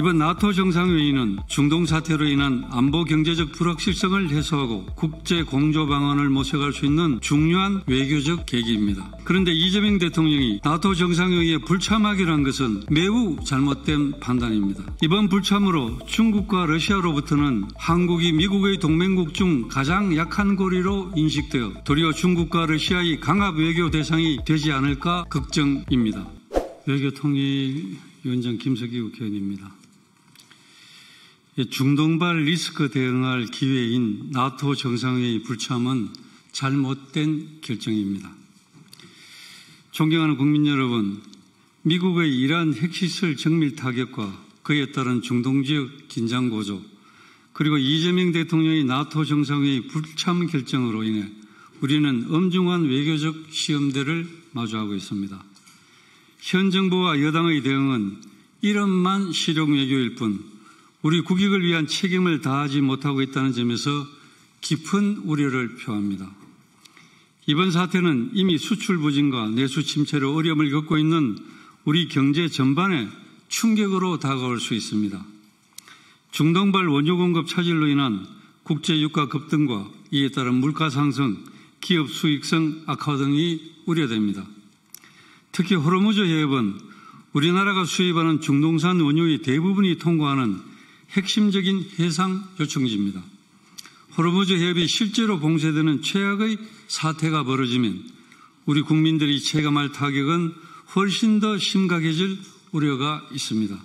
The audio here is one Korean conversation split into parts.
이번 나토 정상회의는 중동 사태로 인한 안보 경제적 불확실성을 해소하고 국제 공조 방안을 모색할 수 있는 중요한 외교적 계기입니다. 그런데 이재명 대통령이 나토 정상회의에 불참하기로 한 것은 매우 잘못된 판단입니다. 이번 불참으로 중국과 러시아로부터는 한국이 미국의 동맹국 중 가장 약한 고리로 인식되어 도리어 중국과 러시아의 강압 외교 대상이 되지 않을까 걱정입니다. 외교통일위원장 김석기 국회의원입니다. 중동발 리스크 대응할 기회인 나토 정상회의 불참은 잘못된 결정입니다. 존경하는 국민 여러분, 미국의 이란 핵시설 정밀 타격과 그에 따른 중동 지역 긴장 고조, 그리고 이재명 대통령의 나토 정상회의 불참 결정으로 인해 우리는 엄중한 외교적 시험대를 마주하고 있습니다. 현 정부와 여당의 대응은 이름만 실용 외교일 뿐 우리 국익을 위한 책임을 다하지 못하고 있다는 점에서 깊은 우려를 표합니다. 이번 사태는 이미 수출 부진과 내수 침체로 어려움을 겪고 있는 우리 경제 전반에 충격으로 다가올 수 있습니다. 중동발 원유 공급 차질로 인한 국제 유가 급등과 이에 따른 물가 상승, 기업 수익성 악화 등이 우려됩니다. 특히 호르무즈 해협은 우리나라가 수입하는 중동산 원유의 대부분이 통과하는 핵심적인 해상 요청지입니다. 호르무즈 해협이 실제로 봉쇄되는 최악의 사태가 벌어지면 우리 국민들이 체감할 타격은 훨씬 더 심각해질 우려가 있습니다.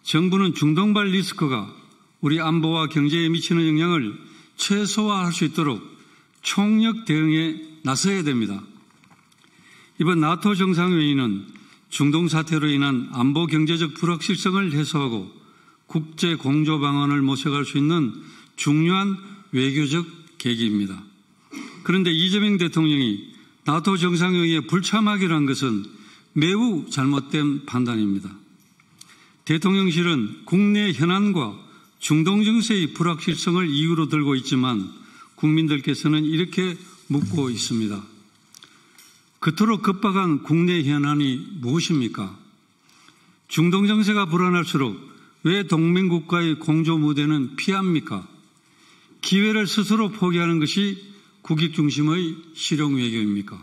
정부는 중동발 리스크가 우리 안보와 경제에 미치는 영향을 최소화할 수 있도록 총력 대응에 나서야 됩니다. 이번 나토 정상회의는 중동 사태로 인한 안보 경제적 불확실성을 해소하고 국제 공조 방안을 모색할 수 있는 중요한 외교적 계기입니다. 그런데 이재명 대통령이 나토 정상회의에 불참하기로 한 것은 매우 잘못된 판단입니다. 대통령실은 국내 현안과 중동 정세의 불확실성을 이유로 들고 있지만 국민들께서는 이렇게 묻고 있습니다. 그토록 급박한 국내 현안이 무엇입니까? 중동 정세가 불안할수록 왜 동맹국가의 공조 무대는 피합니까? 기회를 스스로 포기하는 것이 국익 중심의 실용 외교입니까?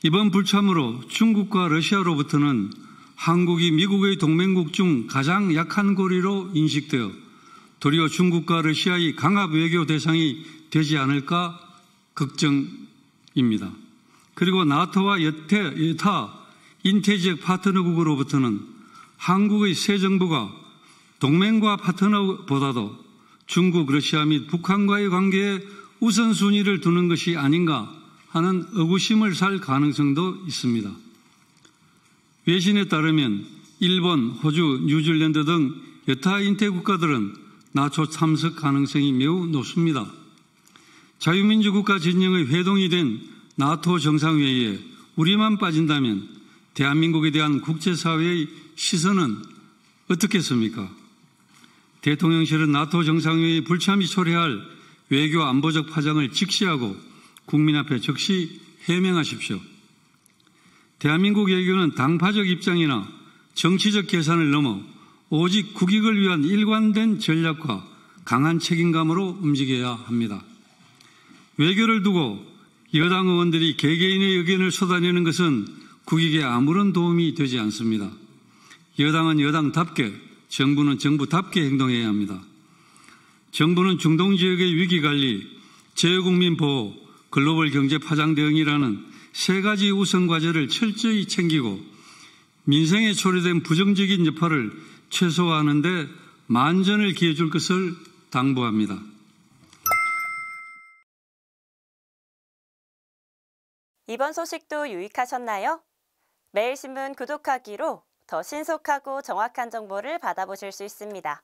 이번 불참으로 중국과 러시아로부터는 한국이 미국의 동맹국 중 가장 약한 고리로 인식되어 도리어 중국과 러시아의 강압 외교 대상이 되지 않을까 걱정입니다. 그리고 나토와 여타 인태지역 파트너국으로부터는 한국의 새 정부가 동맹과 파트너보다도 중국, 러시아 및 북한과의 관계에 우선순위를 두는 것이 아닌가 하는 의구심을 살 가능성도 있습니다. 외신에 따르면 일본, 호주, 뉴질랜드 등 여타 인태 국가들은 나토 참석 가능성이 매우 높습니다. 자유민주국가 진영의 회동이 된 나토 정상회의에 우리만 빠진다면 대한민국에 대한 국제사회의 시선은 어떻겠습니까? 대통령실은 나토 정상회의 불참이 초래할 외교 안보적 파장을 직시하고 국민 앞에 즉시 해명하십시오. 대한민국 외교는 당파적 입장이나 정치적 계산을 넘어 오직 국익을 위한 일관된 전략과 강한 책임감으로 움직여야 합니다. 외교를 두고 여당 의원들이 개개인의 의견을 쏟아내는 것은 국익에 아무런 도움이 되지 않습니다. 여당은 여당답게, 정부는 정부답게 행동해야 합니다. 정부는 중동 지역의 위기관리, 재외국민 보호, 글로벌 경제 파장 대응이라는 세 가지 우선 과제를 철저히 챙기고 민생에 초래된 부정적인 여파를 최소화하는 데 만전을 기해 줄 것을 당부합니다. 이번 소식도 유익하셨나요? 매일신문 구독하기로 더 신속하고 정확한 정보를 받아보실 수 있습니다.